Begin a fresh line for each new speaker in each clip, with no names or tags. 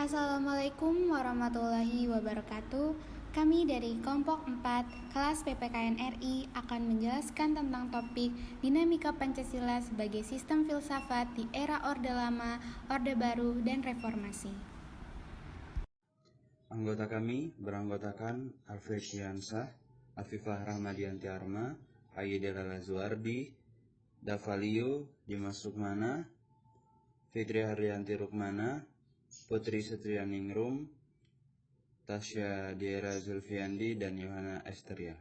Assalamualaikum warahmatullahi wabarakatuh. Kami dari kelompok 4 kelas PPKN RI akan menjelaskan tentang topik dinamika Pancasila sebagai sistem filsafat di era Orde Lama, Orde Baru, dan Reformasi.
Anggota kami beranggotakan Alfred Syiansah, Afifah Rahmadianti Arma, Aida Lala Zuardi, Davalio Dimas Rukmana, Fitri Haryanti Rukmana, Putri Setrianingrum, Tasya Diera Zulfiandi, dan Yohana Esteria.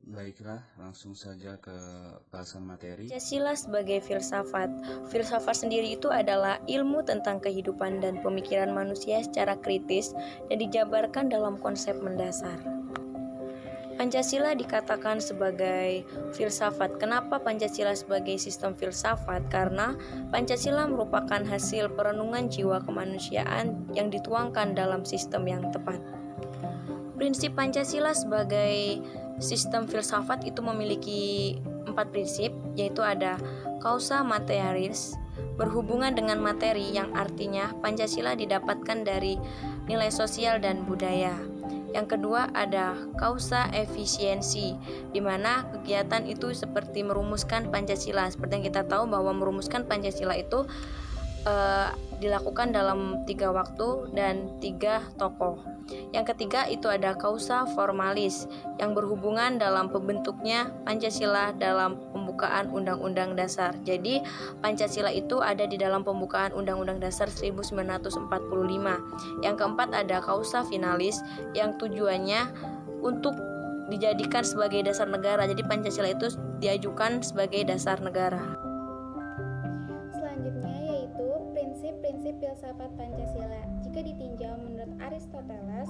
Baiklah, langsung saja ke bahasan materi.
Pancasila sebagai filsafat. Filsafat sendiri itu adalah ilmu tentang kehidupan dan pemikiran manusia secara kritis dan dijabarkan dalam konsep mendasar. Pancasila dikatakan sebagai filsafat. Kenapa Pancasila sebagai sistem filsafat? Karena Pancasila merupakan hasil perenungan jiwa kemanusiaan yang dituangkan dalam sistem yang tepat. Prinsip Pancasila sebagai sistem filsafat itu memiliki 4 prinsip, yaitu ada causa materialis, berhubungan dengan materi, yang artinya Pancasila didapatkan dari nilai sosial dan budaya. Yang kedua ada causa efisiensi, di mana kegiatan itu seperti merumuskan Pancasila. Seperti yang kita tahu bahwa merumuskan Pancasila itu dilakukan dalam 3 waktu dan 3 tokoh. Yang ketiga itu ada causa formalis, yang berhubungan dalam pembentuknya Pancasila dalam pembukaan Undang-Undang Dasar. Jadi Pancasila itu ada di dalam pembukaan Undang-Undang Dasar 1945. Yang keempat ada causa finalis, yang tujuannya untuk dijadikan sebagai dasar negara. Jadi Pancasila itu diajukan sebagai dasar negara.
Selanjutnya yaitu prinsip-prinsip filsafat Pancasila. Jika ditinjau menurut Aristoteles,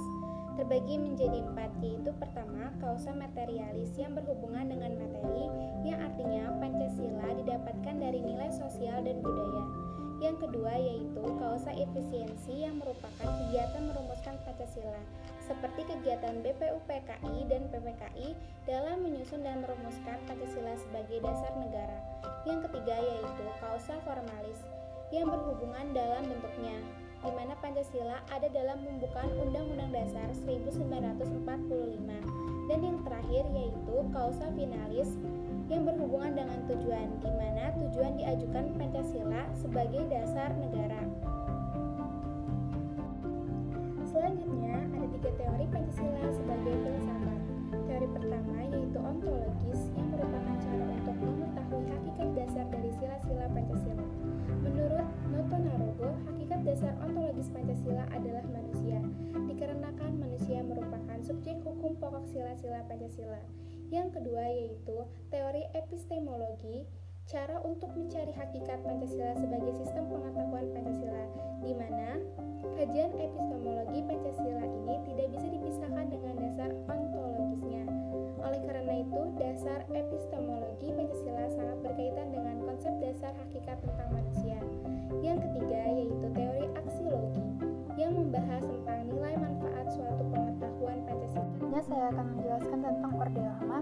terbagi menjadi 4, yaitu pertama, causa materialis yang berhubungan dengan materi, yang artinya Pancasila didapatkan dari nilai sosial dan budaya. Yang kedua yaitu causa efisiensi yang merupakan kegiatan merumuskan Pancasila, seperti kegiatan BPUPKI dan PPKI dalam menyusun dan merumuskan Pancasila sebagai dasar negara. Yang ketiga yaitu causa formalis yang berhubungan dalam bentuknya, di mana Pancasila ada dalam pembukaan Undang-Undang Dasar 1945. Dan yang terakhir yaitu causa finalis yang berhubungan dengan tujuan, di mana tujuan diajukan Pancasila sebagai dasar negara. Selanjutnya ada 3 teori Pancasila sebagai filsafat. Teori pertama yaitu ontologis, yang merupakan cara untuk mengetahui hakikat dasar dari sila-sila Pancasila. Menurut Noto Narogo, hakikat dasar ontologis Pancasila adalah manusia, dikarenakan manusia merupakan subjek hukum pokok sila-sila Pancasila. Yang kedua yaitu teori epistemologi, cara untuk mencari hakikat Pancasila sebagai sistem pengetahuan Pancasila, di mana kajian epistemologi Pancasila ini tidak bisa dipisahkan dengan dasar ontologisnya. Oleh karena itu, dasar epistemologi Pancasila sangat berkaitan dengan konsep dasar hakikat tentang manusia. Yang ketiga yaitu teori aksiologi, yang membahas tentang nilai manfaat suatu pengetahuan Pancasila.
Saya akan menjelaskan tentang Orde Lama.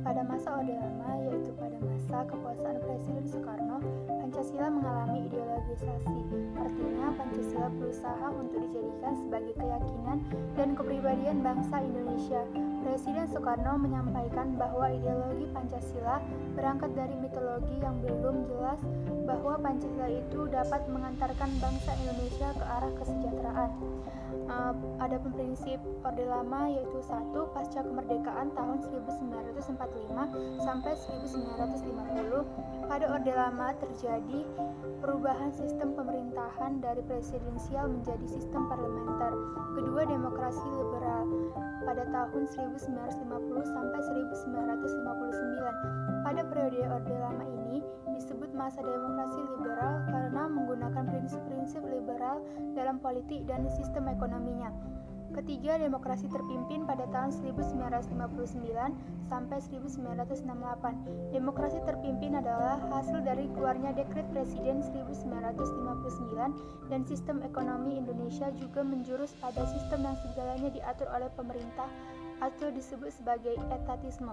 Pada masa Orde Lama, yaitu pada masa kekuasaan Presiden Soekarno, Pancasila mengalami ideologisasi. Artinya, Pancasila berusaha untuk dijadikan sebagai keyakinan dan kepribadian bangsa Indonesia. Presiden Soekarno menyampaikan bahwa ideologi Pancasila berangkat dari mitologi yang belum jelas, bahwa Pancasila itu dapat mengantarkan bangsa Indonesia ke arah kesejahteraan. Ada prinsip Orde Lama yaitu 1. Pasca kemerdekaan tahun 1945 sampai 1950, pada Orde Lama terjadi perubahan sistem pemerintahan dari presidensial menjadi sistem parlementer. Kedua, demokrasi liberal pada tahun 1950 sampai 1959. Pada periode Orde Lama ini disebut masa demokrasi liberal karena menggunakan prinsip-prinsip liberal dalam politik dan sistem ekonominya. Ketiga, demokrasi terpimpin pada tahun 1959 sampai 1968. Demokrasi terpimpin adalah hasil dari keluarnya Dekret Presiden 1959, dan sistem ekonomi Indonesia juga menjurus pada sistem yang segalanya diatur oleh pemerintah atau disebut sebagai etatisme.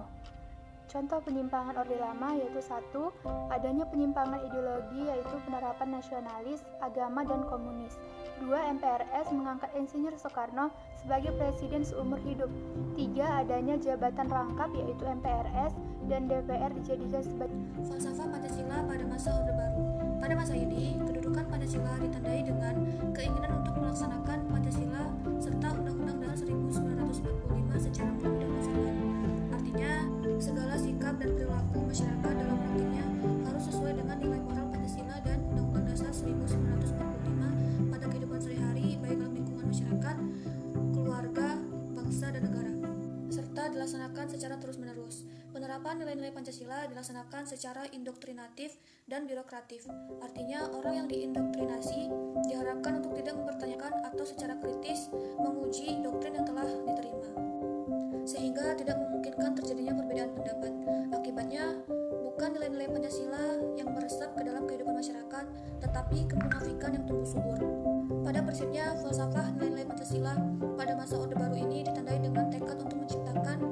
Contoh penyimpangan Orde Lama yaitu 1. Adanya penyimpangan ideologi yaitu penerapan nasionalis, agama, dan komunis. 2. MPRS mengangkat Insinyur Soekarno sebagai presiden seumur hidup. 3. Adanya jabatan rangkap yaitu MPRS dan DPR dijadikan sebagai
falsafah Pancasila pada masa Orde Baru. Pada masa ini, kedudukan Pancasila ditandai dengan keinginan untuk melaksanakan Pancasila serta Undang-Undang Dasar 1945 secara murni dan konsekuen. Artinya, segala sikap dan perilaku masyarakat dalam praktiknya harus sesuai dengan nilai moral Pancasila dan Undang-Undang Dasar 1945 pada kehidupan sehari-hari baik dalam lingkungan masyarakat, keluarga, bangsa, dan negara, serta dilaksanakan secara terus-menerus. Penerapan nilai-nilai Pancasila dilaksanakan secara indoktrinatif dan birokratif. Artinya, orang yang diindoktrinasi diharapkan untuk tidak mempertanyakan atau secara kritis menguji doktrin yang telah diterima, sehingga tidak memungkinkan terjadinya perbedaan pendapat. Akibatnya, bukan nilai-nilai Pancasila yang meresap ke dalam kehidupan masyarakat, tetapi kemunafikan yang tumbuh subur. Pada prinsipnya, falsafah nilai-nilai Pancasila pada masa Orde Baru ini ditandai dengan tekad untuk menciptakan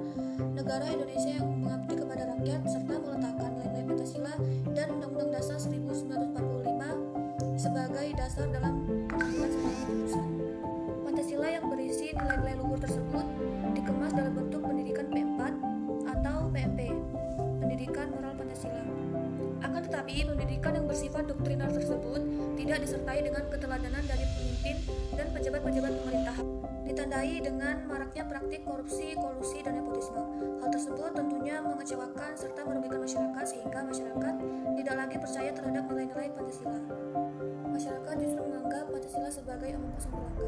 negara Indonesia yang mengabdi kepada rakyat serta meletakkan nilai-nilai Pancasila dan Undang-Undang Dasar 1945 sebagai dasar dalam pengambilan sebuah keputusan. Pancasila yang berisi nilai-nilai luhur tersebut dikemas dalam bentuk pendidikan P4 atau PMP, pendidikan moral Pancasila. Akan tetapi, pendidikan yang bersifat doktriner tersebut tidak disertai dengan keteladanan dari pemimpin dan pejabat-pejabat pemerintahan. Ditandai dengan maraknya praktik korupsi, kolusi, dan nepotisme. Hal tersebut tentunya mengecewakan serta merugikan masyarakat sehingga masyarakat tidak lagi percaya terhadap nilai-nilai Pancasila. Masyarakat justru menganggap Pancasila sebagai omong kosong belaka,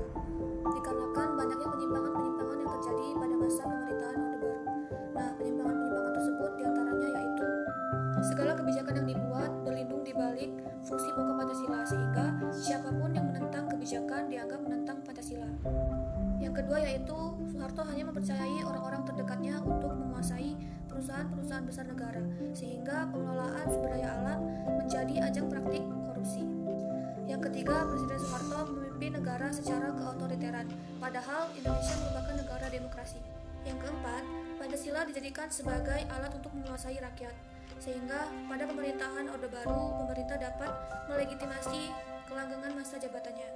dikarenakan banyaknya penyimpangan-penyimpangan yang terjadi pada masa pemerintahan Orde Baru. Nah, penyimpangan-penyimpangan tersebut diantaranya yaitu segala kebijakan yang dibuat berlindung di balik fungsi pokok Pancasila sehingga siapapun yang menentang kebijakan dianggap menentang Pancasila. Yang kedua yaitu Soeharto hanya mempercayai orang-orang terdekatnya untuk menguasai perusahaan-perusahaan besar negara sehingga pengelolaan sumber daya alam menjadi ajang praktik korupsi. Yang ketiga, Presiden Soeharto memimpin negara secara keotoriteran, padahal Indonesia merupakan negara demokrasi. Yang keempat, Pancasila dijadikan sebagai alat untuk menguasai rakyat, sehingga pada pemerintahan Orde Baru, pemerintah dapat melegitimasi kelanggengan masa jabatannya.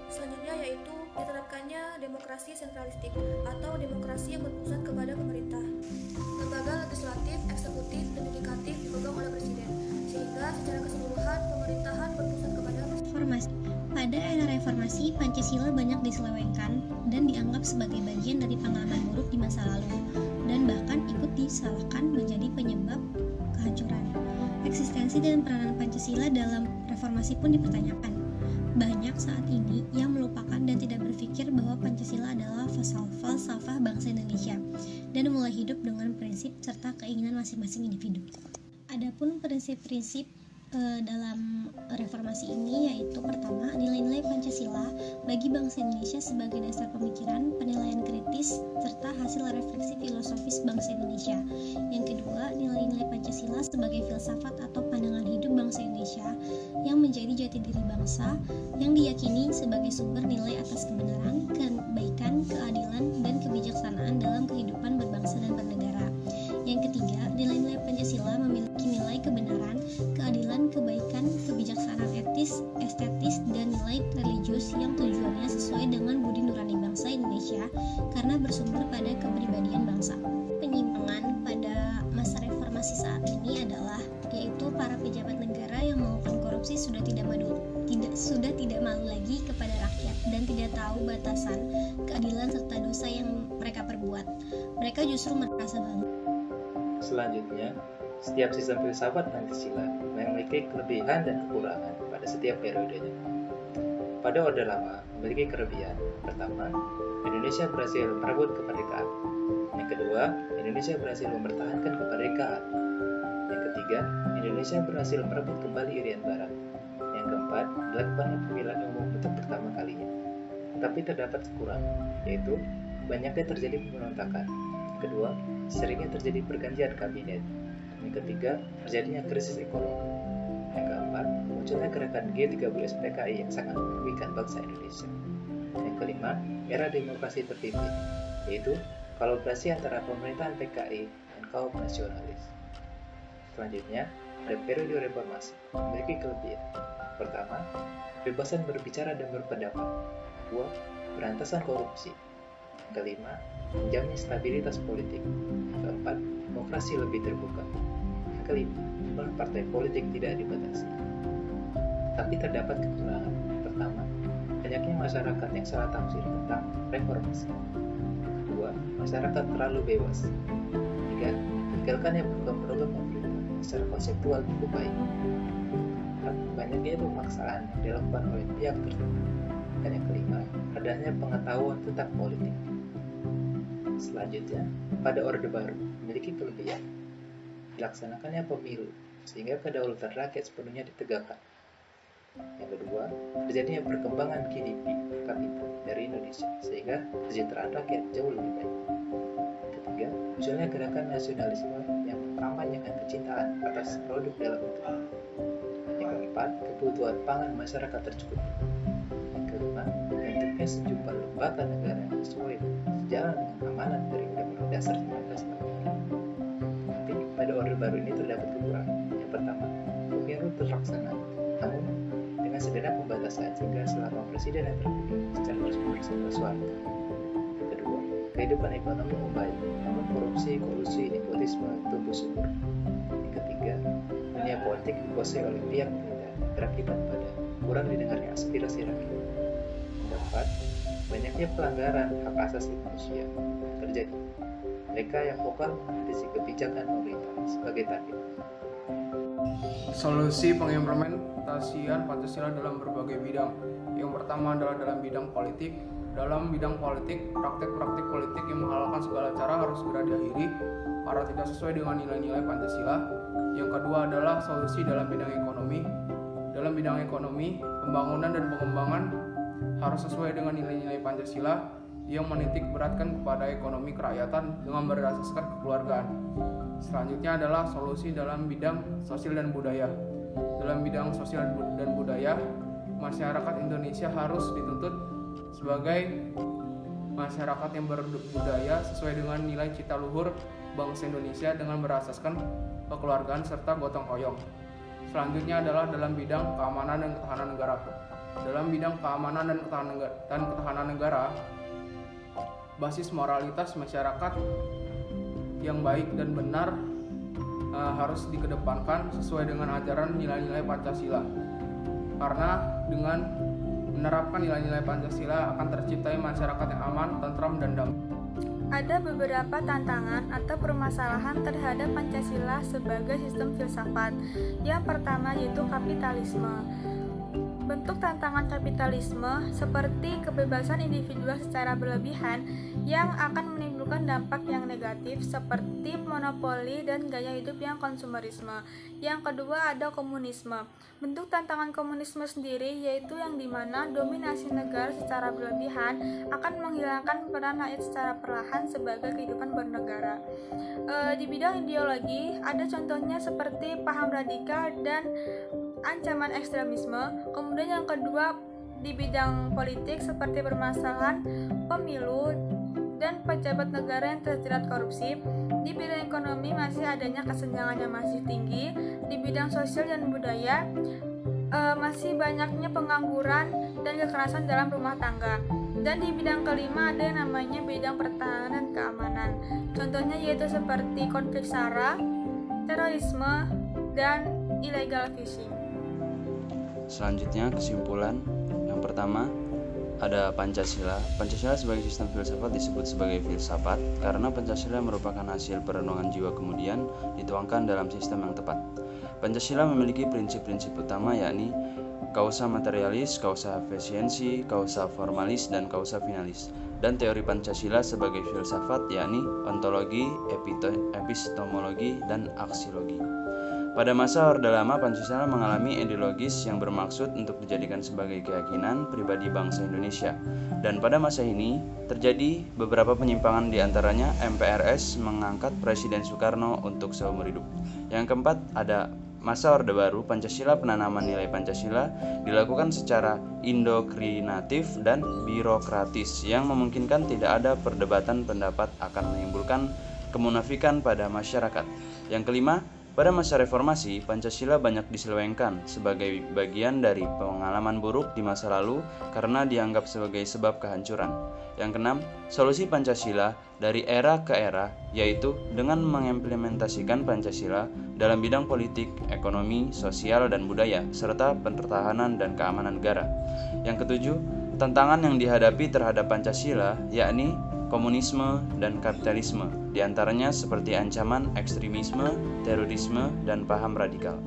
Selanjutnya yaitu diterapkannya demokrasi sentralistik atau demokrasi yang berpusat kepada pemerintah. Lembaga legislatif, eksekutif, dan yudikatif dipegang oleh presiden, sehingga secara keseluruhan pemerintahan berpusat kepada
Reformasi. Pada era reformasi, Pancasila banyak diselewengkan dan dianggap sebagai bagian dari pengalaman buruk di masa lalu, dan bahkan ikut disalahkan menjadi penyebab kehancuran. Eksistensi dan peranan Pancasila dalam reformasi pun dipertanyakan. Banyak saat ini yang melupakan dan tidak berpikir bahwa Pancasila adalah falsafah bangsa Indonesia dan mulai hidup dengan prinsip serta keinginan masing-masing individu. Adapun prinsip-prinsip dalam reformasi ini yaitu pertama, nilai-nilai Pancasila bagi bangsa Indonesia sebagai dasar pemikiran, penilaian kritis, serta hasil refleksi filosofis bangsa Indonesia. Yang kedua, nilai-nilai Pancasila sebagai filsafat atau pandangan hidup bangsa Indonesia yang menjadi jati diri bangsa yang diyakini sebagai sumber nilai atas kebenaran, kebaikan, keadilan, dan kebijaksanaan dalam kehidupan berbangsa dan bernegara. Yang ketiga, nilai-nilai Pancasila memiliki nilai kebenaran, keadilan, kebaikan, kebijaksanaan etis, estetis, dan nilai religius yang tujuannya sesuai dengan budi nurani bangsa Indonesia karena bersumber pada kepribadian bangsa. Penyimpangan pada masa reformasi saat ini adalah yaitu para pejabat negara yang melakukan korupsi sudah tidak malu lagi kepada rakyat dan tidak tahu batasan keadilan serta dosa yang mereka perbuat. Mereka justru merasa bangga.
Selanjutnya, setiap sistem filsafat Pancasila memiliki kelebihan dan kekurangan pada setiap periodenya. Pada Orde Lama memiliki kelebihan. Pertama, Indonesia berhasil merebut kemerdekaan. Yang kedua, Indonesia berhasil mempertahankan kemerdekaan. Yang ketiga, Indonesia berhasil merebut kembali Irian Barat. Yang keempat, dilakukannya pemilihan umum untuk pertama kalinya. Tetapi terdapat kekurangan, yaitu banyaknya terjadi pemberontakan. Kedua, seringnya terjadi pergantian kabinet. Yang ketiga, terjadinya krisis ekonomi. Yang keempat, munculnya gerakan G30 PKI yang sangat merugikan bangsa Indonesia. Yang kelima, era demokrasi terpimpin, yaitu kolaborasi antara pemerintahan PKI dan kaum nasionalis. Selanjutnya, ada periode reformasi, memiliki kelebihan. Pertama, kebebasan berbicara dan berpendapat. Kedua, berantasan korupsi. Kelima, menjamin stabilitas politik. Keempat, demokrasi lebih terbuka. Kelima, jumlah partai politik tidak dibatasi. Tapi terdapat kekurangan. Pertama, banyaknya masyarakat yang salah tafsir tentang reformasi. Kedua, masyarakat terlalu bebas. Tiga, tinggalkannya program-program pemerintah secara konseptual cukup baik. Empat, banyaknya pemaksaan yang dilakukan oleh pihak tertentu. Dan yang kelima, adanya pengetahuan tentang politik. Selanjutnya, pada Orde Baru memiliki kelebihan. Dilaksanakannya pemilu, sehingga kedaulatan rakyat sepenuhnya ditegakkan. Yang kedua, terjadinya perkembangan GDP per kapita dari Indonesia, sehingga kesejahteraan rakyat jauh lebih baik. Ketiga, munculnya gerakan nasionalisme yang mengkampanyekan kecintaan atas produk dalam negeri. Yang keempat, kebutuhan pangan masyarakat tercukupi. Yang kelima, bentuknya sejumlah lembaga negara yang sesuai sejalan dengan amanat dari Undang-Undang Dasar 1945. Tapi pada Orde Baru ini terdapat kekurangan. Yang pertama, pemilu terlaksana, namun dengan segenap pembatasan sehingga selama presiden yang terpilih secara resmi bersuara. Kedua, kehidupan ekonomi membaik, namun korupsi, kolusi, nepotisme tumbuh subur. Yang ketiga, dunia politik dikuasai oleh pihak militer berakibat pada kurang didengarnya aspirasi rakyat. Yang keempat, banyaknya pelanggaran hak asasi manusia yang terjadi. Mereka yang vokal mengkritisi kebijakan pemerintah sebagai target.
Solusi pengimplementasian Pancasila dalam berbagai bidang. Yang pertama adalah dalam bidang politik. Dalam bidang politik, praktik-praktik politik yang menghalalkan segala cara harus segera diakhiri karena tidak sesuai dengan nilai-nilai Pancasila. Yang kedua adalah solusi dalam bidang ekonomi. Dalam bidang ekonomi, pembangunan dan pengembangan harus sesuai dengan nilai-nilai Pancasila yang menitik beratkan kepada ekonomi kerakyatan dengan berasaskan kekeluargaan. Selanjutnya adalah solusi dalam bidang sosial dan budaya. Dalam bidang sosial dan budaya, masyarakat Indonesia harus dituntut sebagai masyarakat yang berbudaya sesuai dengan nilai cita luhur bangsa Indonesia dengan berasaskan kekeluargaan serta gotong royong. Selanjutnya adalah dalam bidang keamanan dan ketahanan negara. Dalam bidang keamanan dan ketahanan negara, basis moralitas masyarakat yang baik dan benar harus dikedepankan sesuai dengan ajaran nilai-nilai Pancasila. Karena dengan menerapkan nilai-nilai Pancasila akan terciptai masyarakat yang aman, tentram, dan damai.
Ada beberapa tantangan atau permasalahan terhadap Pancasila sebagai sistem filsafat. Yang pertama yaitu kapitalisme. Bentuk tantangan kapitalisme seperti kebebasan individual secara berlebihan yang akan menimbulkan dampak yang negatif seperti monopoli dan gaya hidup yang konsumerisme. Yang kedua ada komunisme. Bentuk tantangan komunisme sendiri yaitu yang dimana dominasi negara secara berlebihan akan menghilangkan peran rakyat secara perlahan sebagai kehidupan bernegara. Di bidang ideologi ada contohnya seperti paham radikal dan ancaman ekstremisme. Kemudian yang kedua di bidang politik seperti permasalahan pemilu dan pejabat negara yang terjerat korupsi. Di bidang ekonomi masih adanya kesenjangan yang masih tinggi. Di bidang sosial dan budaya masih banyaknya pengangguran dan kekerasan dalam rumah tangga. Dan di bidang kelima ada yang namanya bidang pertahanan dan keamanan. Contohnya yaitu seperti konflik SARA, terorisme, dan illegal fishing.
Selanjutnya kesimpulan. Yang pertama ada Pancasila. Pancasila sebagai sistem filsafat disebut sebagai filsafat karena Pancasila merupakan hasil perenungan jiwa kemudian dituangkan dalam sistem yang tepat. Pancasila memiliki prinsip-prinsip utama yakni kausa materialis, kausa efisiensi, kausa formalis, dan kausa finalis. Dan teori Pancasila sebagai filsafat yakni ontologi, epistemologi, dan aksiologi. Pada masa Orde Lama, Pancasila mengalami ideologis yang bermaksud untuk dijadikan sebagai keyakinan pribadi bangsa Indonesia. Dan pada masa ini, terjadi beberapa penyimpangan, di antaranya MPRS mengangkat Presiden Soekarno untuk seumur hidup. Yang keempat, ada masa Orde Baru. Pancasila, penanaman nilai Pancasila dilakukan secara indoktrinatif dan birokratis yang memungkinkan tidak ada perdebatan pendapat akan menimbulkan kemunafikan pada masyarakat. Yang kelima, pada masa reformasi, Pancasila banyak diselewengkan sebagai bagian dari pengalaman buruk di masa lalu karena dianggap sebagai sebab kehancuran. Yang keenam, solusi Pancasila dari era ke era, yaitu dengan mengimplementasikan Pancasila dalam bidang politik, ekonomi, sosial, dan budaya, serta pertahanan dan keamanan negara. Yang ketujuh, tantangan yang dihadapi terhadap Pancasila yakni komunisme dan kapitalisme, diantaranya seperti ancaman ekstremisme, terorisme, dan paham radikal.